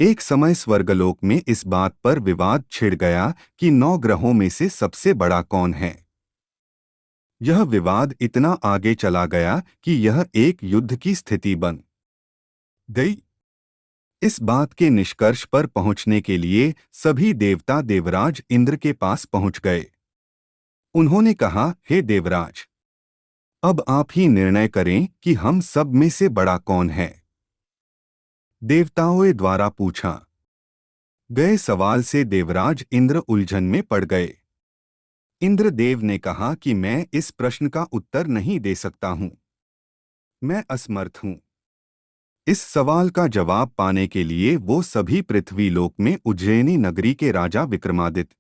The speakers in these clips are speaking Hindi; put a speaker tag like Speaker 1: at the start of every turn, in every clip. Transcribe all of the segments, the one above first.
Speaker 1: एक समय स्वर्गलोक में इस बात पर विवाद छिड़ गया कि 9 ग्रहों में से सबसे बड़ा कौन है। यह विवाद इतना आगे चला गया कि यह एक युद्ध की स्थिति बन गई। इस बात के निष्कर्ष पर पहुंचने के लिए सभी देवता देवराज इंद्र के पास पहुंच गए। उन्होंने कहा, हे देवराज, अब आप ही निर्णय करें कि हम सब में से बड़ा कौन है। देवताओं द्वारा पूछा गए सवाल से देवराज इंद्र उलझन में पड़ गए। इंद्रदेव ने कहा कि मैं इस प्रश्न का उत्तर नहीं दे सकता हूं। मैं असमर्थ हूं। इस सवाल का जवाब पाने के लिए वो सभी पृथ्वीलोक में उज्जैनी नगरी के राजा विक्रमादित्य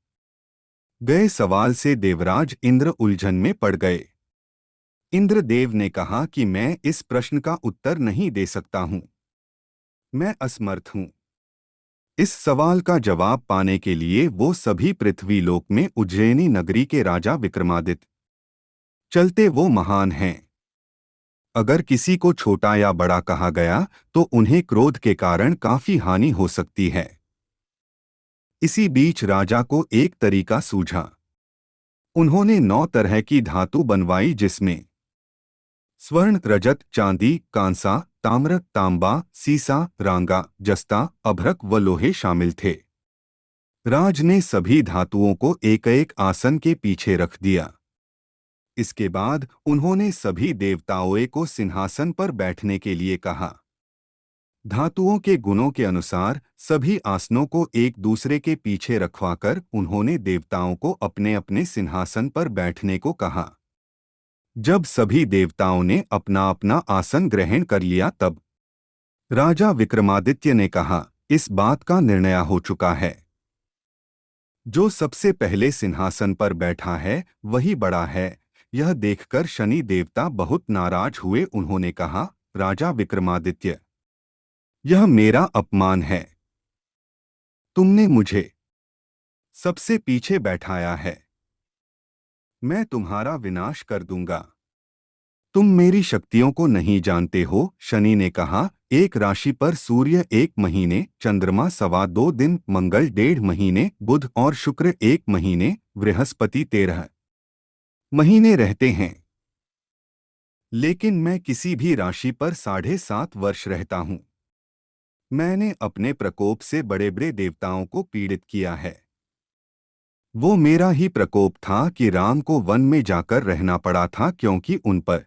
Speaker 1: गए सवाल से देवराज इंद्र उलझन में पड़ गए। इंद्रदेव ने कहा कि मैं इस प्रश्न का उत्तर नहीं दे सकता हूं। मैं असमर्थ हूं। इस सवाल का जवाब पाने के लिए वो सभी पृथ्वीलोक में उज्जैनी नगरी के राजा विक्रमादित्य चलते वो महान हैं। अगर किसी को छोटा या बड़ा कहा गया तो उन्हें क्रोध के कारण काफी हानि हो सकती है। इसी बीच राजा को एक तरीका सूझा। उन्होंने 9 तरह की धातु बनवाई, जिसमें स्वर्ण, रजत, चांदी, कांसा, ताम्र, तांबा, सीसा, रांगा, जस्ता, अभ्रक व लोहे शामिल थे। राज ने सभी धातुओं को एक एक आसन के पीछे रख दिया। इसके बाद उन्होंने सभी देवताओं को सिंहासन पर बैठने के लिए कहा। धातुओं के गुणों के अनुसार सभी आसनों को एक दूसरे के पीछे रखवाकर उन्होंने देवताओं को अपने अपने सिंहासन पर बैठने को कहा। जब सभी देवताओं ने अपना अपना आसन ग्रहण कर लिया तब राजा विक्रमादित्य ने कहा, इस बात का निर्णय हो चुका है। जो सबसे पहले सिंहासन पर बैठा है वही बड़ा है। यह देखकर शनि देवता बहुत नाराज हुए। उन्होंने कहा, राजा विक्रमादित्य, यह मेरा अपमान है। तुमने मुझे सबसे पीछे बैठाया है। मैं तुम्हारा विनाश कर दूंगा। तुम मेरी शक्तियों को नहीं जानते हो। शनि ने कहा, एक राशि पर सूर्य 1 महीने, चंद्रमा 2.25 दिन, मंगल 1.5 महीने, बुध और शुक्र 1 महीने, बृहस्पति 13 महीने रहते हैं। लेकिन मैं किसी भी राशि पर 7.5 वर्ष रहता हूं। मैंने अपने प्रकोप से बड़े बड़े देवताओं को पीड़ित किया है। वो मेरा ही प्रकोप था कि राम को वन में जाकर रहना पड़ा था, क्योंकि उन पर